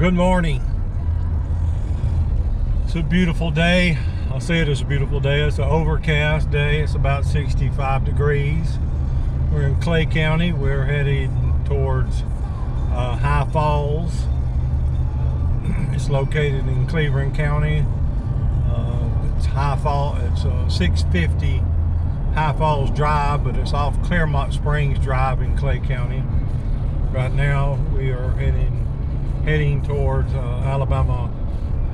Good morning. It's a beautiful day. I'll say it is a beautiful day. It's an overcast day. It's about 65 degrees. We're in Clay County. We're heading towards High Falls. It's located in Cleveland County. It's High Falls. It's 650 High Falls Drive, but it's off Claremont Springs Drive in Clay County. Right now we are heading towards Alabama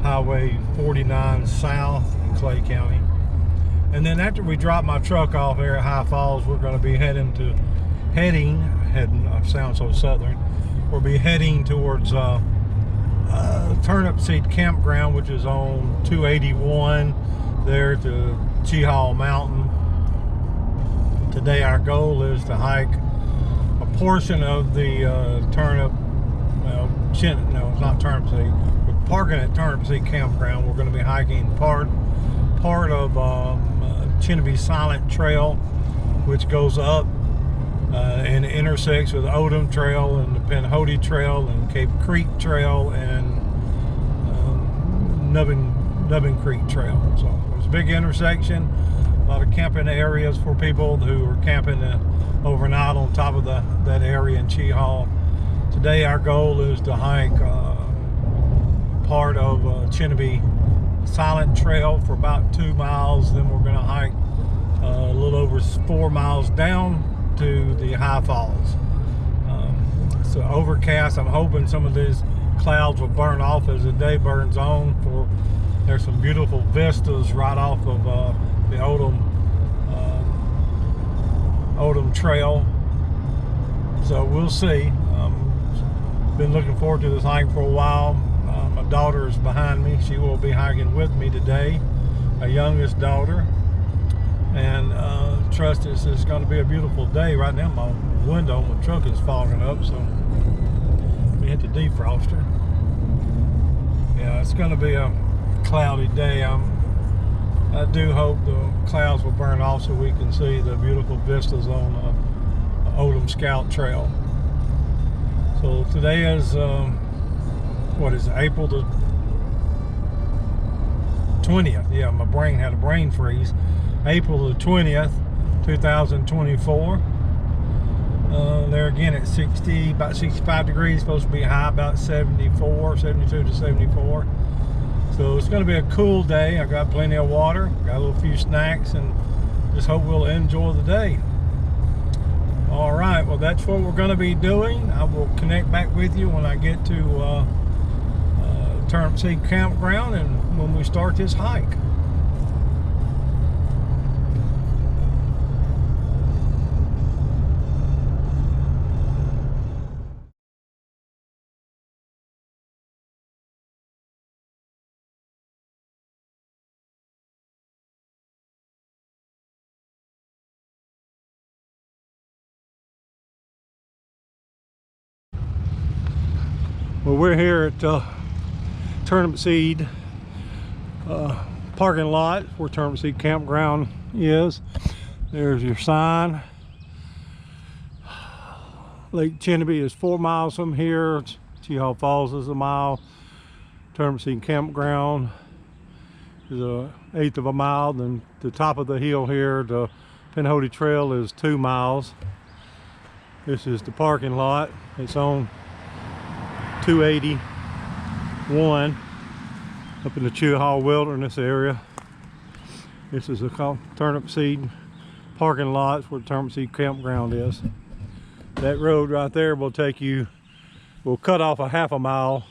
Highway 49 South in Clay County. And then after we drop my truck off there at High Falls, we're going to be heading, I sound so southern, we'll be heading towards Turnip Seed Campground, which is on 281 there to Cheehaw Mountain. Today our goal is to hike a portion of the no, it's not Turnip Seed. We're parking at Turnip Seed Campground. We're going to be hiking part of Chinnabee Silent Trail, which goes up and intersects with Odum Trail and the Pinhoti Trail and Cape Creek Trail and Nubbin Creek Trail. So there's a big intersection, a lot of camping areas for people who are camping overnight on top of that area in Cheehaw. Today our goal is to hike part of Chinnabee Silent Trail for about 2 miles. Then we're going to hike a little over 4 miles down to the High Falls. So overcast. I'm hoping some of these clouds will burn off as the day burns on. There's some beautiful vistas right off of the Odum Trail. So we'll see. Been looking forward to this hike for a while. My daughter is behind me. She will be hiking with me today, my youngest daughter. And trust us, it's going to be a beautiful day. Right now my window on my truck is fogging up, so let me hit the defroster. Yeah, it's going to be a cloudy day. I do hope the clouds will burn off so we can see the beautiful vistas on Odum Scout Trail. So today is, what is it, April the 20th. Yeah, my brain had a brain freeze. April the 20th, 2024. There again at about 65 degrees, supposed to be high about 72 to 74. So it's going to be a cool day. I got plenty of water, got a few snacks, and just hope we'll enjoy the day. All right, well, that's what we're going to be doing. I will connect back with you when I get to Turnip Seed Campground and when we start this hike. Well, we're here at Turnip Seed parking lot where Turnip Seed Campground is. There's your sign. Lake Chinnabee is 4 miles from here. Cheehaw Falls is a mile. Turnip Seed Campground is 1/8 of a mile. Then the top of the hill here, the Pinhoti Trail, is 2 miles. This is the parking lot. It's on 281 up in the Cheehaw Wilderness area. This is a Turnip Seed parking lot where Turnip Seed Campground is. That road right there will cut off a half a mile.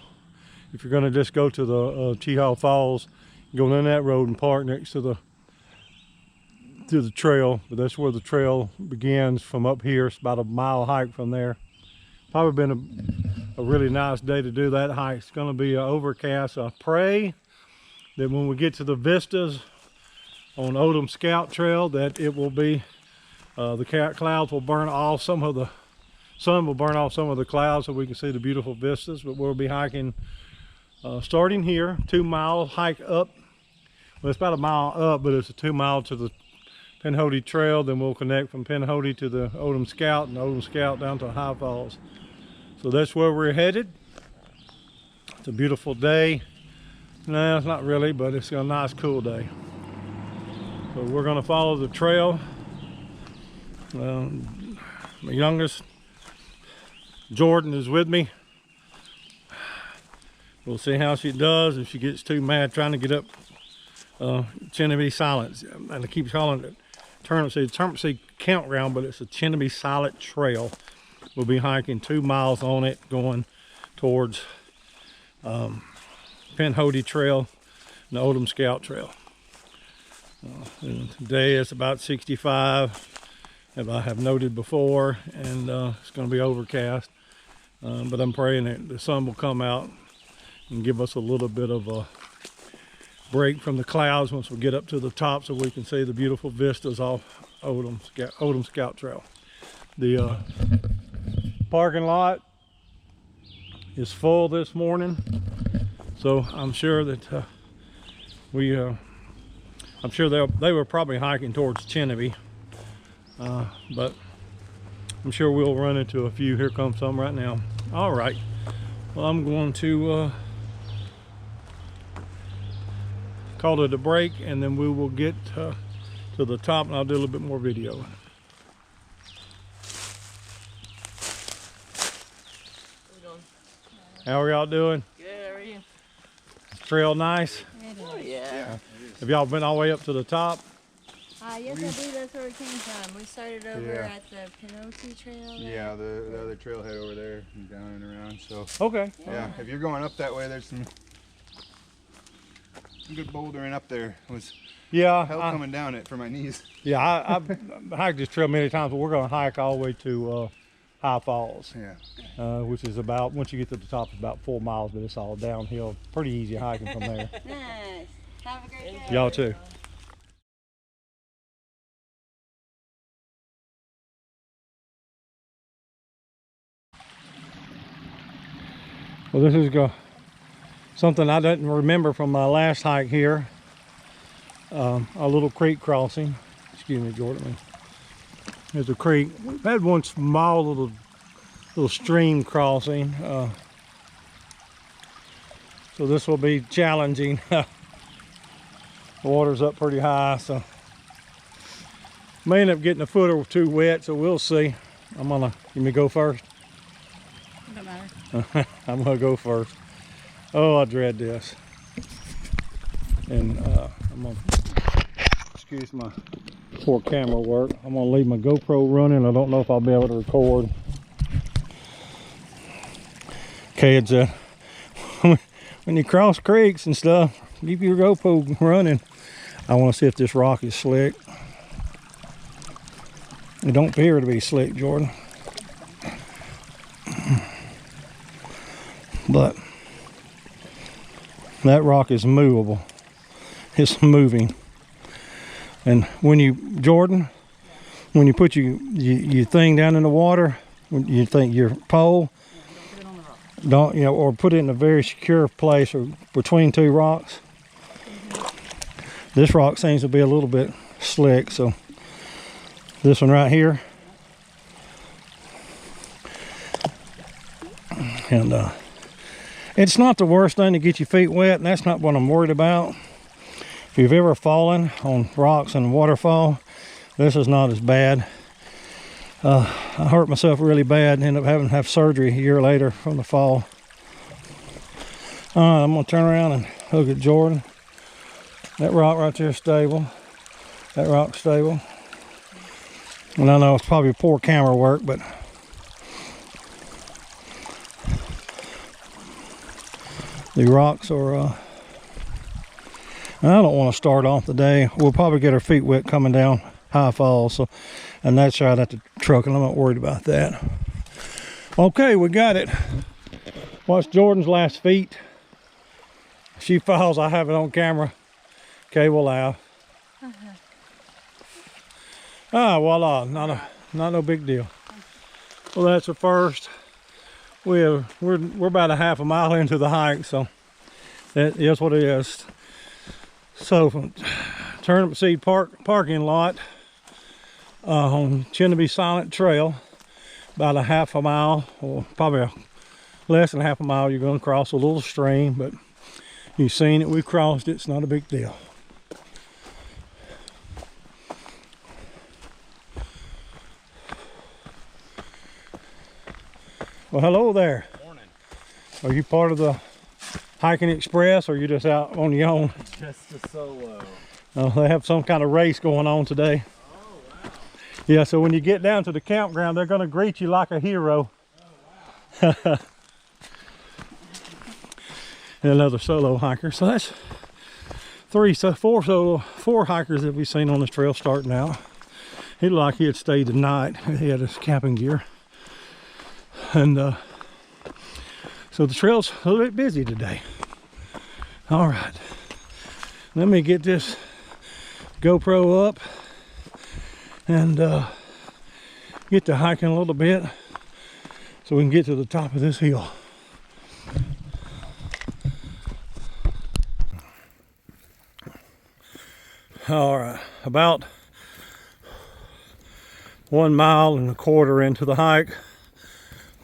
If you're going to just go to the Cheehaw Falls, go down that road and park next to the trail. But that's where the trail begins from up here. It's about a mile hike from there. Probably been a really nice day to do that hike. It's going to be overcast. I pray that when we get to the vistas on Odum Scout Trail that it will be the clouds will burn off some of the sun will burn off some of the clouds so we can see the beautiful vistas. But we'll be hiking starting here, 2 mile hike up. Well, it's about a mile up, but it's a 2 mile to the Pinhoti Trail. Then we'll connect from Pinhoti to the Odum Scout and Odum Scout down to High Falls. So that's where we're headed. It's a beautiful day. No, it's not really, but it's a nice cool day. So we're going to follow the trail. My youngest, Jordan, is with me. We'll see how she does. If she gets too mad trying to get up Chinnabee Silent, and I keep calling it Turnip Seed Campground, but it's a Chinnabee Silent Trail. We'll be hiking 2 miles on it, going towards Pinhoti Trail and the Odum Scout Trail. And today it's about 65, as I have noted before, and it's going to be overcast. But I'm praying that the sun will come out and give us a little bit of a break from the clouds once we get up to the top, so we can see the beautiful vistas off Odum Scout Trail. The parking lot is full this morning, so I'm sure that I'm sure they were probably hiking towards Chinnabee, but I'm sure we'll run into a few. Here comes some right now. All right, well, I'm going to call it a break, and then we will get to the top, and I'll do a little bit more video. How are y'all doing? Good, how are you? Trail nice? Oh, yeah. Have y'all been all the way up to the top? Yes, I believe that's where we came from. We started over at the Pinhoti Trail. There. Yeah, the other trailhead over there and down and around. So okay. Yeah, if you're going up that way, there's some good bouldering up there. It was hell coming down it for my knees. Yeah, I've hiked this trail many times, but we're going to hike all the way to High Falls. Yeah. Which is about, once you get to the top, it's about 4 miles, but it's all downhill. Pretty easy hiking from there. Nice. Have a great day. Y'all too. Well, this is something I didn't remember from my last hike here. A little creek crossing. Excuse me, Jordan. There's a creek. We've had one small little stream crossing. So this will be challenging. The water's up pretty high, so may end up getting a foot or two wet, so we'll see. You want me to go first? Don't matter. I'm gonna go first. Oh, I dread this. And I'm gonna, excuse my poor camera work. I'm gonna leave my GoPro running. I don't know if I'll be able to record. Kids, when you cross creeks and stuff, keep your GoPro running. I want to see if this rock is slick. It don't appear to be slick, Jordan. But that rock is movable. It's moving. And when you, Jordan, when you put your thing down in the water, when you think your pole, don't, or put it in a very secure place or between two rocks. This rock seems to be a little bit slick, so this one right here. And it's not the worst thing to get your feet wet, and that's not what I'm worried about. If you've ever fallen on rocks in a waterfall, this is not as bad. I hurt myself really bad and ended up having to have surgery a year later from the fall. All right, I'm gonna turn around and look at Jordan. That rock right there is stable. That rock's stable. And I know it's probably poor camera work, but the rocks are, I don't want to start off the day. We'll probably get our feet wet coming down High Falls, so, and that's right at the truck, and I'm not worried about that. Okay, we got it. Watch Jordan's last feet. If she falls, I have it on camera. Okay, we'll laugh. Ah, voila, not no big deal. Well, that's the first. We're about a half a mile into the hike, so that is what it is. So from Turnip Seed parking lot on Chinnabee Silent Trail, about a half a mile, or probably less than half a mile, you're going to cross a little stream, but you've seen it, we've crossed it, it's not a big deal. Well, hello there. Morning. Are you part of the hiking express, or are you just out on your own? Just a solo. Oh, they have some kind of race going on today. Oh, wow. Yeah, so when you get down to the campground, they're going to greet you like a hero. Oh, wow. And another solo hiker. So that's four hikers that we've seen on this trail starting out. He looked like he had stayed the night. He had his camping gear. And so the trail's a little bit busy today. All right, let me get this GoPro up and get to hiking a little bit so we can get to the top of this hill. All right, about 1.25 miles into the hike,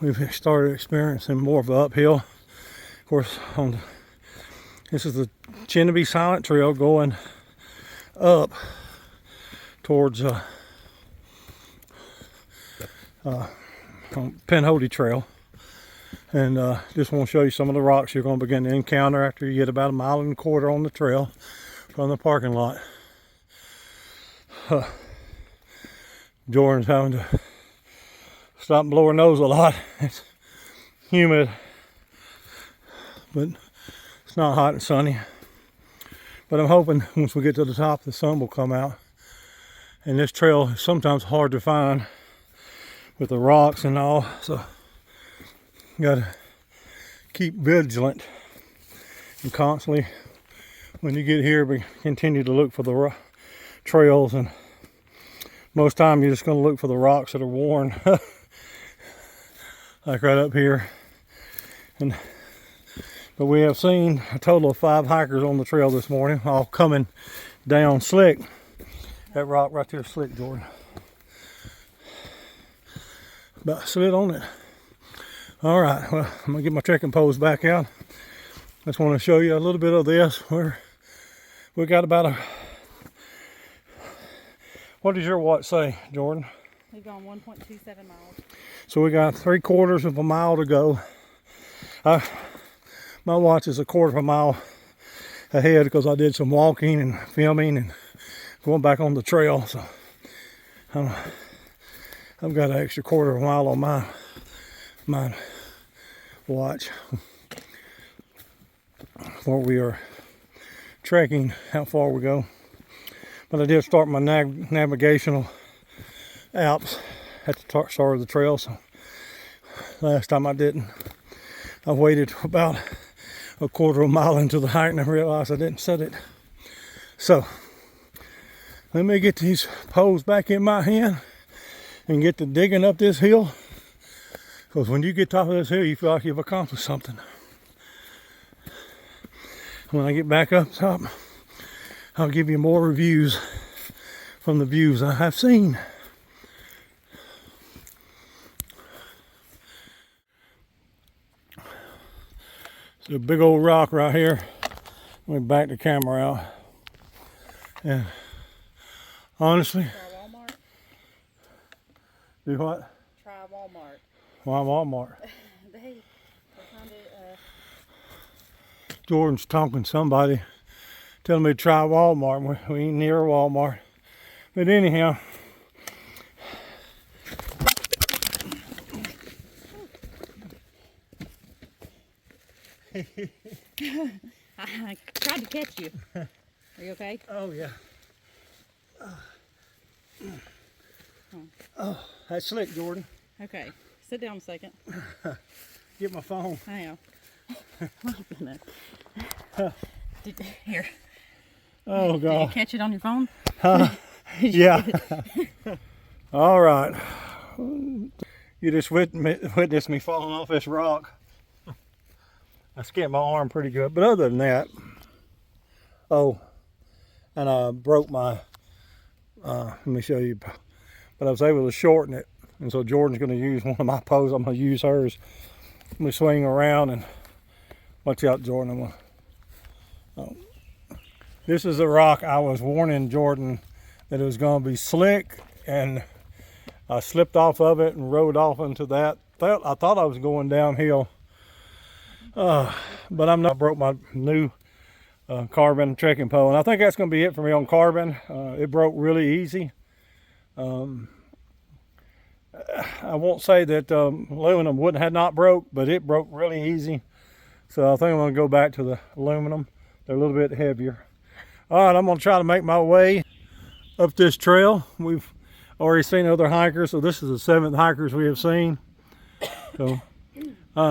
we've started experiencing more of an uphill. Of course, this is the Chinnabee Silent Trail going up towards Pinhoti Trail. And just want to show you some of the rocks you're going to begin to encounter after you get about 1.25 miles on the trail from the parking lot. Jordan's having to stop and blow her nose a lot. It's humid, but it's not hot and sunny. But I'm hoping once we get to the top, the sun will come out. And this trail is sometimes hard to find with the rocks and all, so you gotta keep vigilant and constantly, when you get here, we continue to look for the trails, and most time you're just going to look for the rocks that are worn. Like right up here. But we have seen a total of 5 hikers on the trail this morning, all coming down slick. That rock right there is slick, Jordan. About slid on it. All right, well, I'm gonna get my trekking poles back out. I just want to show you a little bit of this. We got about a, what does your watch say, Jordan? We've gone 1.27 miles. So we got 3/4 of a mile to go. My watch is 1/4 of a mile ahead because I did some walking and filming and going back on the trail. So I've got an extra 1/4 of a mile on my watch. Where we are trekking, how far we go. But I did start my navigational apps at the start of the trail, so last time I didn't. I waited about 1/4 of a mile into the hike and I realized I didn't set it. So let me get these poles back in my hand and get to digging up this hill, because when you get top of this hill you feel like you've accomplished something. When I get back up top, I'll give you more reviews from the views I have seen. It's a big old rock right here. Let me back the camera out. And honestly, Try Walmart. do what? Try Walmart. Why Walmart? They found it. Jordan's talking to somebody, telling me to try Walmart. We ain't near Walmart. But anyhow, I tried to catch you. Are you okay? oh yeah. Oh, that's slick, Jordan. Okay. Sit down a second. Get my phone. I am. Oh, goodness. Here. Oh Did you God. catch it on your phone? Yeah. All right. You just witnessed me falling off this rock. I skinned my arm pretty good, but other than that, oh, and I broke my, let me show you, but I was able to shorten it, and so Jordan's going to use one of my poles. I'm going to use hers Let me swing around and watch out, Jordan. This is a rock I was warning Jordan that it was going to be slick, and I slipped off of it and rode off into that. I thought I was going downhill, but I'm not. I broke my new carbon trekking pole, and I think that's going to be it for me on carbon. It broke really easy. I won't say that aluminum had not broke, but it broke really easy. So I think I'm going to go back to the aluminum. They're a little bit heavier. All right, I'm going to try to make my way up this trail. We've already seen other hikers, so this is the 7th hikers we have seen. So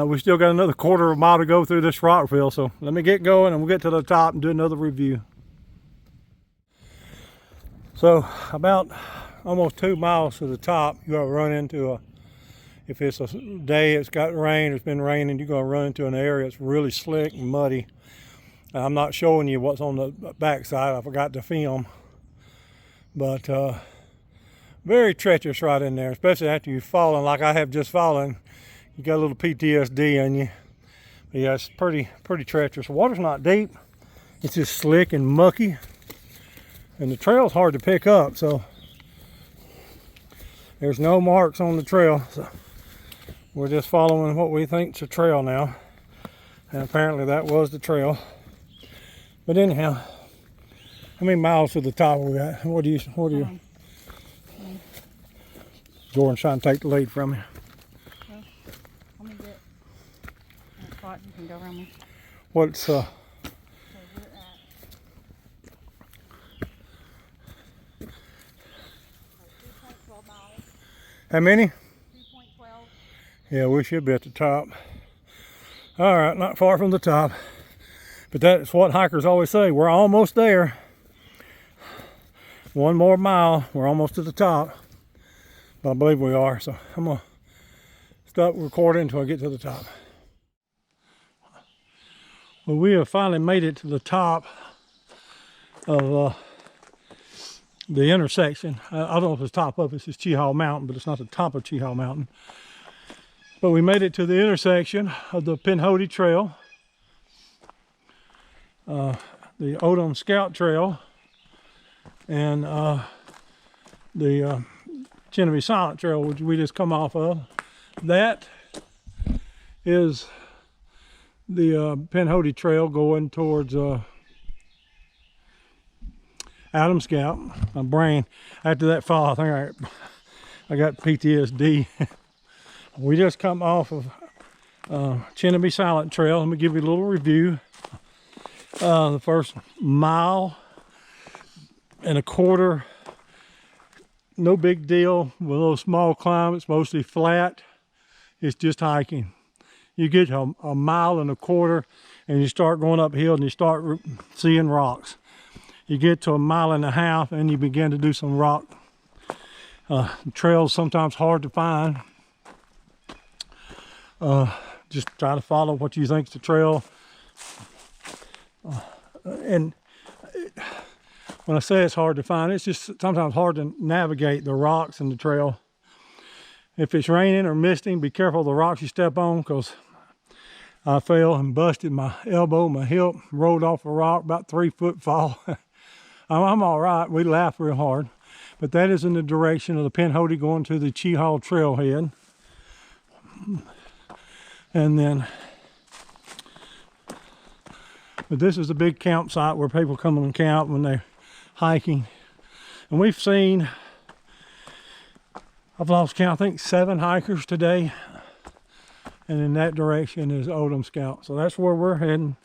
we still got another quarter of a mile to go through this rock fill. So let me get going and we'll get to the top and do another review. So about almost 2 miles to the top, you're going to run into if it's a day it's got rain, it's been raining, you're going to run into an area that's really slick and muddy. I'm not showing you what's on the backside. I forgot to film. But very treacherous right in there, especially after you've fallen like I have just fallen. You got a little PTSD in you. But yeah, it's pretty treacherous. The water's not deep. It's just slick and mucky. And the trail's hard to pick up, so there's no marks on the trail. So we're just following what we think's a trail now. And apparently that was the trail. But anyhow, how many miles to the top we got? What do you? Jordan's trying to take the lead from me. Well, let me get a spot you can go around me. What's So we're at 2.12 miles. how many? 2.12. Yeah, we should be at the top. All right, not far from the top. But that's what hikers always say. We're almost there. 1 more mile, we're almost to the top. But I believe we are, so I'm gonna stop recording until I get to the top. Well, we have finally made it to the top of the intersection. I don't know if it's top of it, it's Cheehaw Mountain, but it's not the top of Cheehaw Mountain. But we made it to the intersection of the Pinhoti Trail, the Odum Scout Trail, and the Chinnabee Silent Trail, which we just come off of. That is the Pinhoti Trail going towards Odum Scout. My brain, after that fall, I think I got PTSD. We just come off of Chinnabee Silent Trail. Let me give you a little review. The first 1.25 miles, no big deal. With a little small climb, it's mostly flat. It's just hiking. You get to 1.25 miles and you start going uphill and you start seeing rocks. You get to 1.5 miles and you begin to do some rock. Trails sometimes hard to find. Just try to follow what you think's the trail. And when I say it's hard to find, it's just sometimes hard to navigate the rocks and the trail. If it's raining or misting, be careful of the rocks you step on, because I fell and busted my elbow, my hip, rolled off a rock, about 3-foot fall. I'm all right. We laughed real hard. But that is in the direction of the Pinhoti going to the Cheehaw Trailhead. And then, but this is a big campsite where people come and camp when they're hiking. And we've seen, I've lost count, I think 7 hikers today. And in that direction is Odum Scout. So that's where we're heading,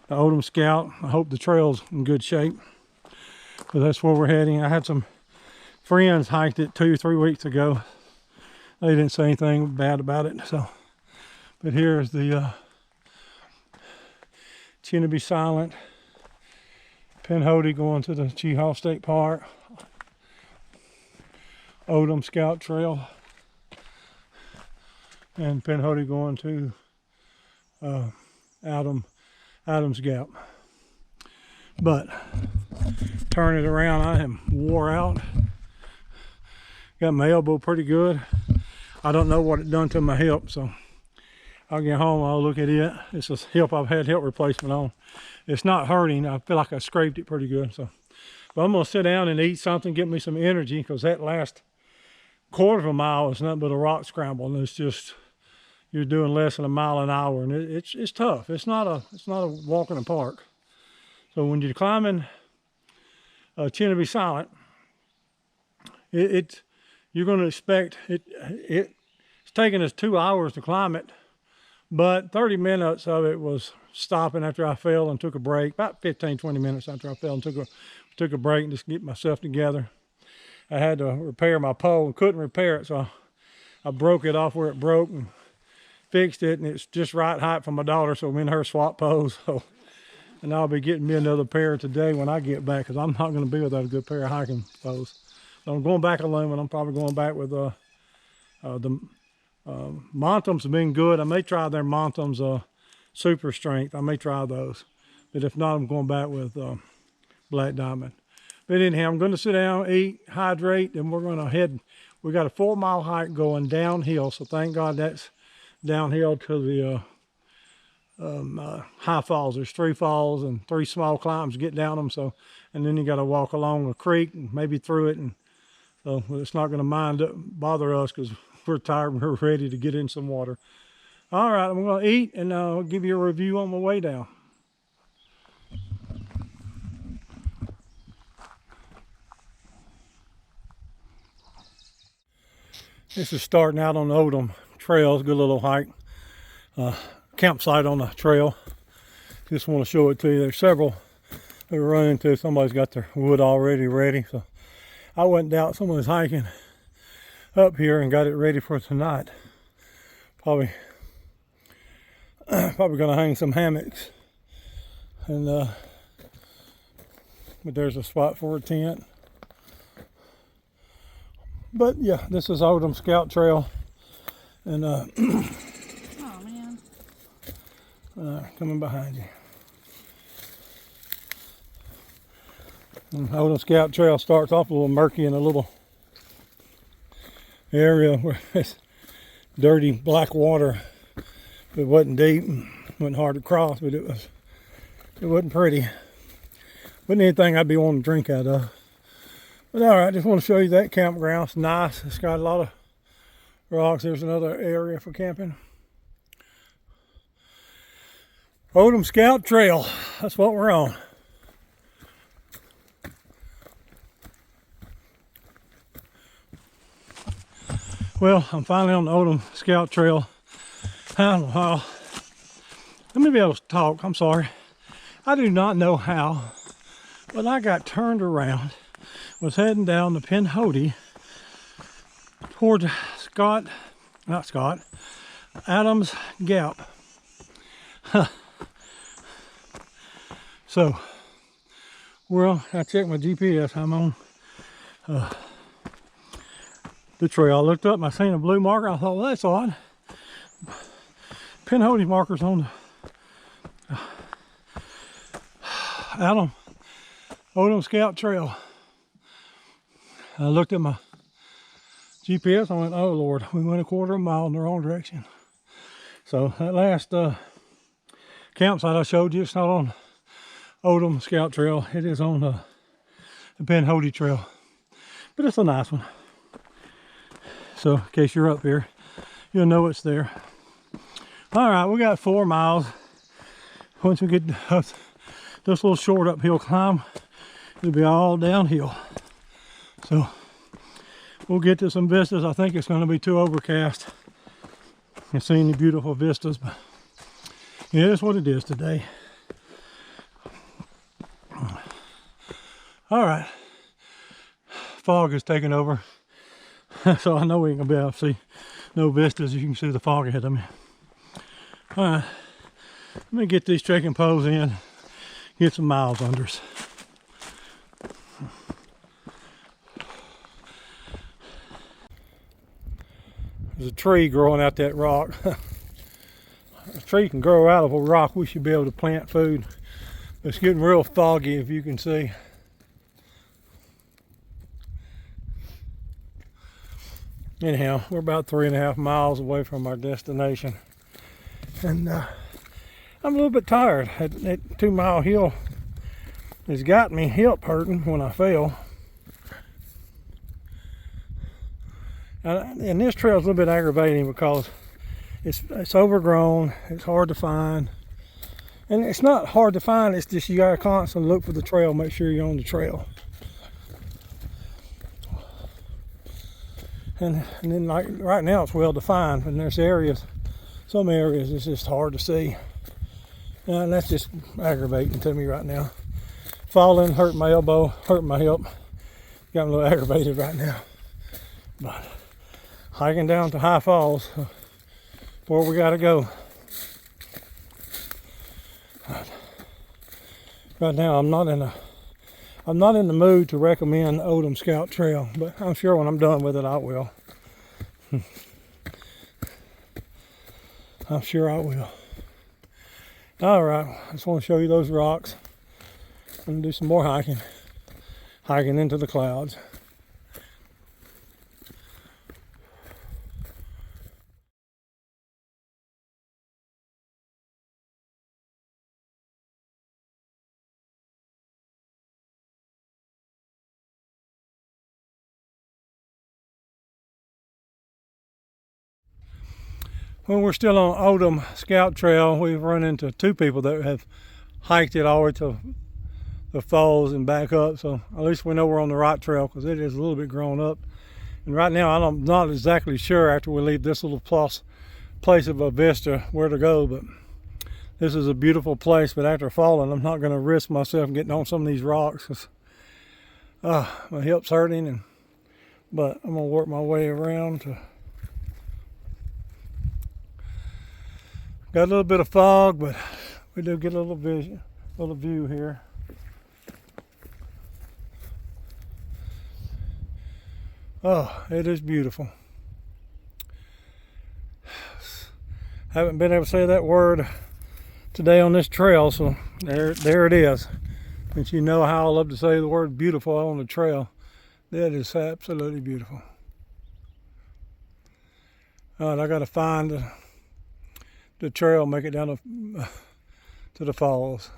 the Odum Scout. I hope the trail's in good shape. But that's where we're heading. I had some friends hiked it 2 or 3 weeks ago. They didn't say anything bad about it. So, but here's the Chinnabee Silent, Pinhoti going to the Cheehaw State Park, Odum Scout Trail, and Pinhoti going to Odum's Gap. But turn it around, I am wore out. Got my elbow pretty good. I don't know what it done to my hip, so I'll get home, I'll look at it. It's a hip I've had hip replacement on. It's not hurting. I feel like I scraped it pretty good. So, but I'm gonna sit down and eat something, get me some energy, because that last quarter of a mile is nothing but a rock scramble, and it's just, you're doing less than a mile an hour, and it's tough. It's not a walk in the park. So when you're climbing Chinnabee Silent, you're going to expect it's taken us 2 hours to climb it, but 30 minutes of it was stopping after I fell and took a break. About 15-20 minutes after I fell and took a break and just get myself together. I had to repair my pole and couldn't repair it, so I broke it off where it broke and fixed it, and it's just right height for my daughter, so me and her swap poles. So, and I'll be getting me another pair today when I get back, because I'm not going to be without a good pair of hiking poles. So I'm going back aluminum. I'm probably going back with the Montums have been good. I may try their Montums Super Strength. I may try those, but if not, I'm going back with Black Diamond. But anyhow, I'm going to sit down, eat, hydrate, and we're going to head. We got a 4-mile hike going downhill, so thank God that's downhill to the high falls. There's 3 falls and 3 small climbs to get down them. So, and then you got to walk along a creek and maybe through it, and so it's not going to bother us because we're tired and we're ready to get in some water. All right, I'm going to eat, and I'll give you a review on my way down. This is starting out on the Odum trail. It's a good little hike. Campsite on the trail. Just want to show it to you. There's several that we're running into. Somebody's got their wood already ready. So I wouldn't doubt someone's hiking up here and got it ready for tonight. Probably gonna hang some hammocks. And but there's a spot for a tent. But yeah, this is Odum Scout Trail, and Oh man. coming behind you. And Odum Scout Trail starts off a little murky in a little area where it's dirty black water. It wasn't deep, wasn't hard to cross, but it wasn't pretty. Wasn't anything I'd be wanting to drink out of. But all right, just want to show you that campground. It's nice. It's got a lot of rocks. There's another area for camping. Odum Scout Trail. That's what we're on. Well, I'm finally on the Odum Scout Trail. I don't know how. Let me be able to talk. I'm sorry. I do not know how, but I got turned around. Was heading down the Pinhoti toward Adams Gap. So, well, I checked my GPS. I'm on the trail. I looked up and I seen a blue marker. I thought, well, that's odd. Pinhoti markers on the Odum Scout Trail. I looked at my GPS. I went, oh Lord, we went a quarter of a mile in the wrong direction. So that last campsite I showed you, it's not on Odum Scout Trail. It is on the Pinhoti Trail, but it's a nice one. So in case you're up here, you'll know it's there. All right, we got 4 miles. Once we get up this little short uphill climb, it'll be all downhill. So we'll get to some vistas. I think it's going to be too overcast. Can't see any beautiful vistas, but yeah, that's what it is today. All right, fog is taking over, so I know we ain't gonna be able to see no vistas. You can see the fog ahead of me. All right, let me get these trekking poles in, get some miles under us. There's a tree growing out that rock. A tree can grow out of a rock. We should be able to plant food. It's getting real foggy, if you can see. Anyhow, we're about 3.5 miles away from our destination. And I'm a little bit tired. That 2 mile hill has got me hip hurting when I fell. And this trail is a little bit aggravating because it's overgrown, it's hard to find. And it's not hard to find, it's just you gotta constantly look for the trail, make sure you're on the trail. And then like right now it's well defined, and there's areas, some areas it's just hard to see. And that's just aggravating to me right now. Falling, hurt my elbow, hurt my hip. Got me a little aggravated right now. But hiking down to High Falls, where we gotta go. Right now I'm not in the mood to recommend Odum Scout Trail, but I'm sure when I'm done with it I will. I'm sure I will. Alright, I just want to show you those rocks. I'm going to do some more hiking into the clouds. When we're still on Odum Scout Trail, we've run into two people that have hiked it all the way to the falls and back up, so at least we know we're on the right trail because it is a little bit grown up. And right now I'm not exactly sure after we leave this little place of a vista where to go, but this is a beautiful place. But after falling, I'm not going to risk myself getting on some of these rocks because my hip's hurting, but I'm going to work my way around to. Got a little bit of fog, but we do get a little view here. Oh, it is beautiful. Haven't been able to say that word today on this trail, so there it is. Since you know how I love to say the word beautiful on the trail, that is absolutely beautiful. All right, I got to find the trail, make it down to the falls.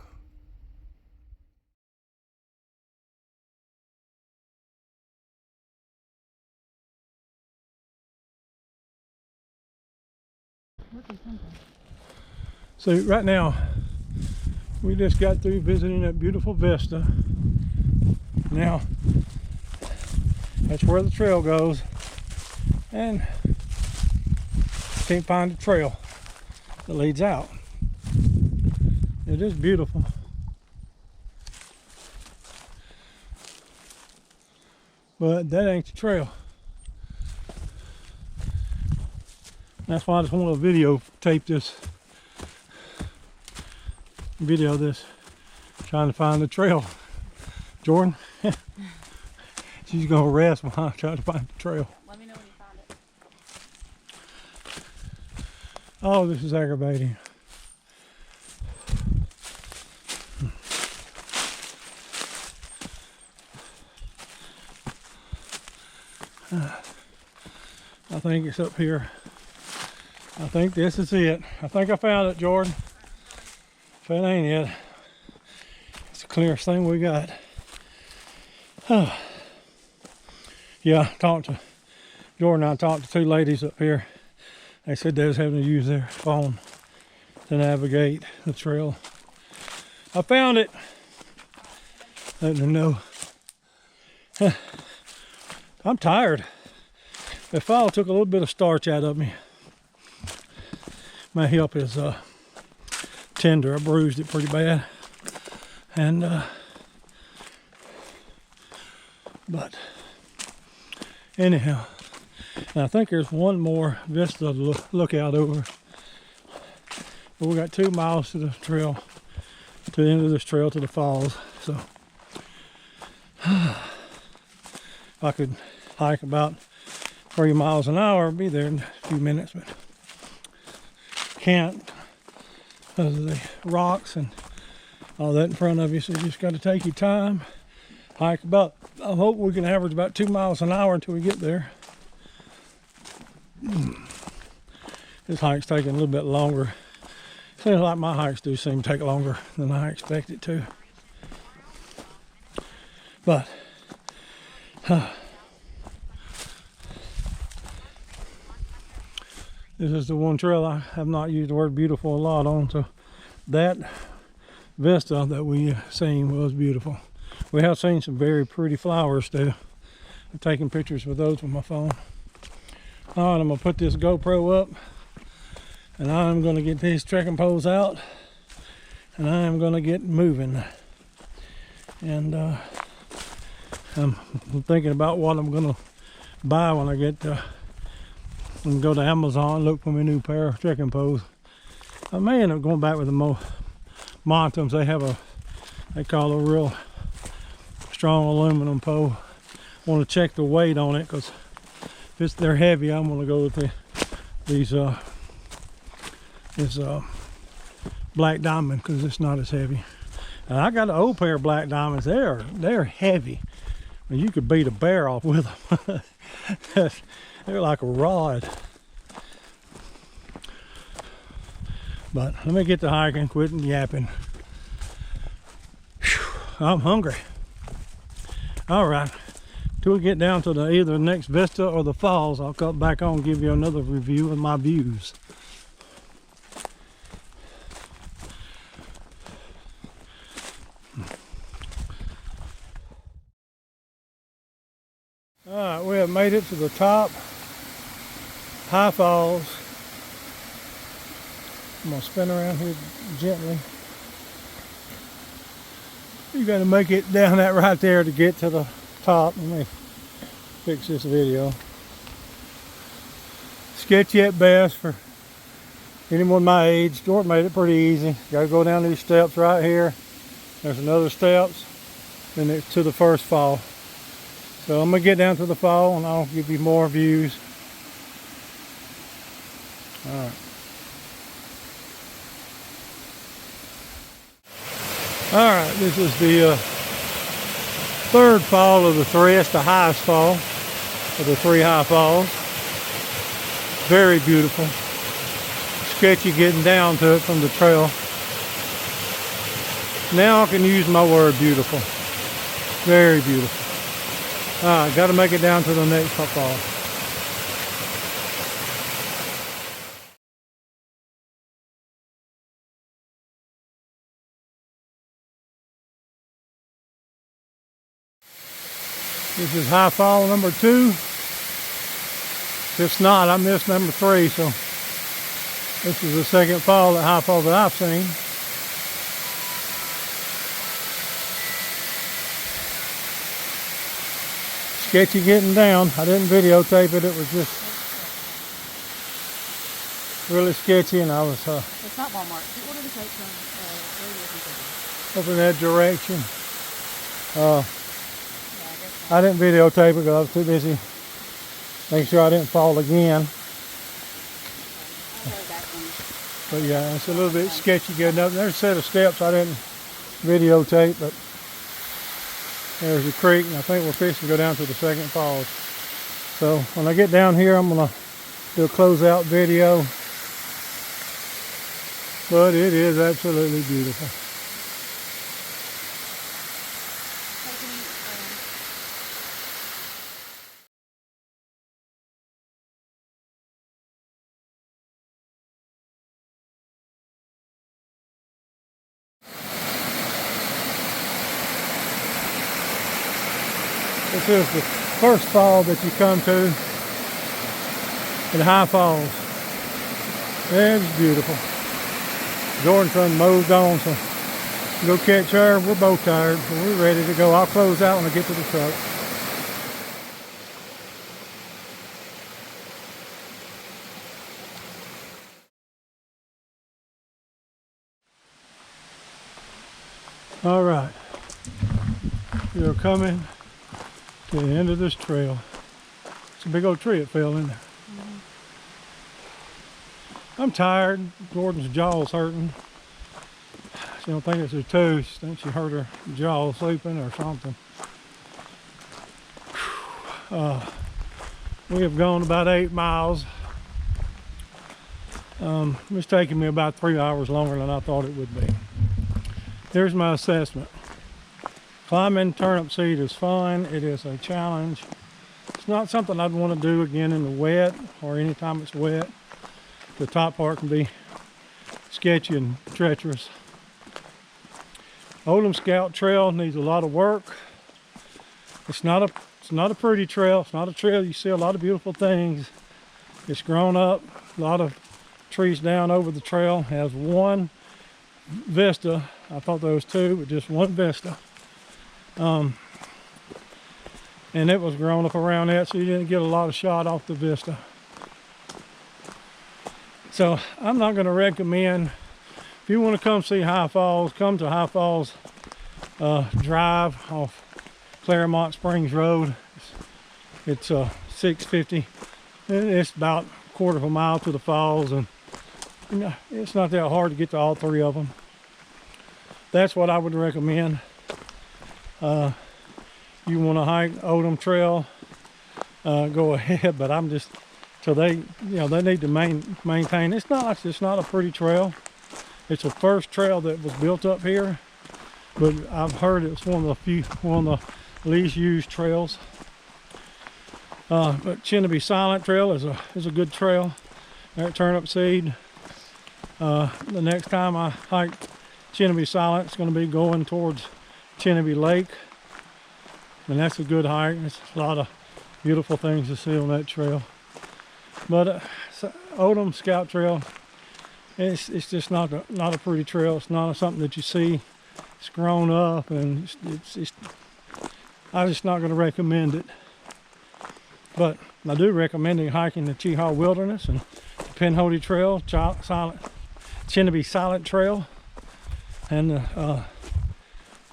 So right now we just got through visiting that beautiful vista. Now that's where the trail goes, and can't find the trail that leads out. It is beautiful. But that ain't the trail. That's why I just want to videotape this. Video this. Trying to find the trail. Jordan, she's going to rest while I try to find the trail. Let me know when you find it. Oh, this is aggravating. I think it's up here. I think this is it. I think I found it, Jordan. If it ain't it, it's the clearest thing we got. Yeah, Jordan and I talked to two ladies up here. They said they was having to use their phone to navigate the trail. I found it. Let them know. I'm tired. The fall took a little bit of starch out of me. My hip is tender. I bruised it pretty bad. And but anyhow, and I think there's one more vista to look out over. But we got 2 miles to the trail, to the end of this trail to the falls. So I could hike about 3 miles an hour and be there in a few minutes, but can't because of the rocks and all that in front of you. So you just got to take your time, hike about, I hope we can average about 2 miles an hour until we get there. This hike's taking a little bit longer Seems like my hikes do seem to take longer than I expected to. But this is the one trail I have not used the word beautiful a lot on. So that vista that we seen was beautiful. We have seen some very pretty flowers too. I'm taking pictures with those with my phone. All right, I'm gonna put this GoPro up, and I'm gonna get these trekking poles out, and I am gonna get moving. And I'm thinking about what I'm gonna buy when I get and go to Amazon, look for my new pair of trekking poles. I may end up going back with the Montums. They call a real strong aluminum pole. I want to check the weight on it, because if they're heavy, I'm going to go with these black diamond, because it's not as heavy. And I got an old pair of black diamonds. They're heavy. And you could beat a bear off with them. They're like a rod. But let me get to hiking, quit yapping. Whew, I'm hungry. All right. Till we get down to either the next vista or the falls, I'll come back on and give you another review of my views. All right, we have made it to the top, High Falls. I'm gonna spin around here gently. You gotta make it down that right there to get to the top. Let me fix this video. Sketchy at best for anyone my age. Jordan made it pretty easy. Gotta go down these steps right here. There's another steps, then it's to the first fall. So I'm gonna get down to the fall and I'll give you more views. All right. All right, this is the third fall of the three. It's the highest fall of the three high falls. Very beautiful. Sketchy getting down to it from the trail. Now I can use my word beautiful. Very beautiful. All right, got to make it down to the next fall. This is high fall number 2. If it's not, I missed number 3, so this is the second fall at high fall that I've seen. Sketchy getting down. I didn't videotape it. It was just really sketchy, and I was It's not Walmart. What did it take from up in that direction. I didn't videotape it because I was too busy making sure I didn't fall again. But yeah, it's a little bit sketchy getting up. There's a set of steps I didn't videotape, but there's the creek, and I think we're fixing to go down to the second falls. So when I get down here, I'm gonna do a closeout video. But it is absolutely beautiful. This is the first fall that you come to in High Falls. It's beautiful. Jordan's son mowed on, so go catch her. We're both tired, so we're ready to go. I'll close out when I get to the truck. All right, we are coming to the end of this trail. It's a big old tree that fell in there. I'm tired. Jordan's jaw's hurting. She don't think it's her tooth. She thinks she hurt her jaw sleeping or something. We have gone about 8 miles. It's taking me about 3 hours longer than I thought it would be. Here's my assessment. Climbing turnip seed is fun. It is a challenge. It's not something I'd want to do again in the wet or anytime it's wet. The top part can be sketchy and treacherous. Odum Scout Trail needs a lot of work. It's not a pretty trail. It's not a trail you see a lot of beautiful things. It's grown up. A lot of trees down over the trail. Has one vista. I thought there was two, but just one vista. And it was grown up around that, so you didn't get a lot of shot off the vista. So I'm not going to recommend, if you want to come see High Falls, come to High Falls Drive off Claremont Springs Road. It's 650. It's about a quarter of a mile to the falls, and you know, it's not that hard to get to all three of them. That's what I would recommend. You want to hike Odum Trail, go ahead, but I'm just, so they need to maintain. It's not a pretty trail. It's the first trail that was built up here, but I've heard it's one of the least used trails. But Chinnabee Silent Trail is a good trail. At Turnip Seed. The next time I hike Chinnabee Silent, it's going to be going towards Chinnabee Lake, and that's a good hike. There's a lot of beautiful things to see on that trail. But Odum Scout Trail, it's just not a pretty trail. It's not something that you see. It's grown up, and I'm just not going to recommend it. But I do recommend hiking the Cheehaw Wilderness and the Pinhoti Trail, Chinnabee Silent Trail, and the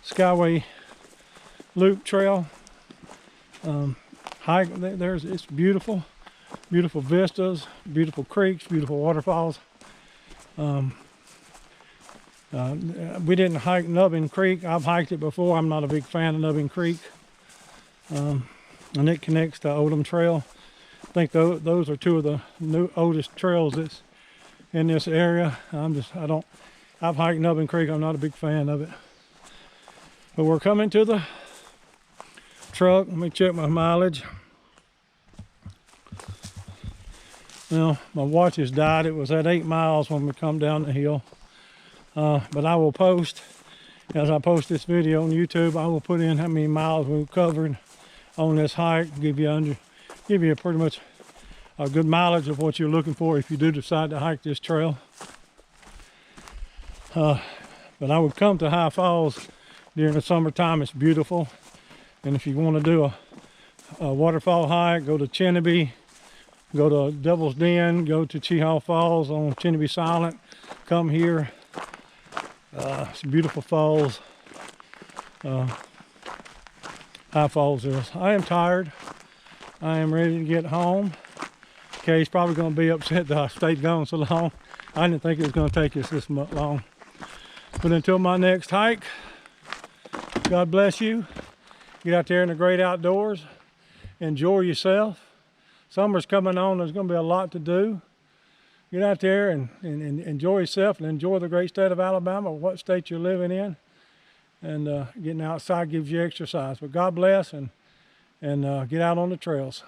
Skyway Loop Trail. It's beautiful, beautiful vistas, beautiful creeks, beautiful waterfalls. We didn't hike Nubbin Creek. I've hiked it before. I'm not a big fan of Nubbin Creek. And it connects to Odum Trail. I think those are two of the oldest trails that's in this area. I've hiked Nubbin Creek. I'm not a big fan of it. But we're coming to the truck. Let me check my mileage. Well, my watch has died. It was at 8 miles when we come down the hill. But I will post, as I post this video on YouTube, I will put in how many miles we've covered on this hike, give you pretty much a good mileage of what you're looking for if you do decide to hike this trail. But I would come to High Falls during the summertime. It's beautiful, and if you want to do a waterfall hike, go to Chinnabee, go to Devil's Den, go to Cheehaw Falls on Chinnabee Silent. Come here. It's beautiful falls. High Falls is. I am tired. I am ready to get home. Kay's probably going to be upset that I stayed gone so long. I didn't think it was going to take us this much long. But until my next hike, God bless you. Get out there in the great outdoors. Enjoy yourself. Summer's coming on. There's going to be a lot to do. Get out there and enjoy yourself and enjoy the great state of Alabama, what state you're living in. And getting outside gives you exercise. But God bless, and get out on the trails.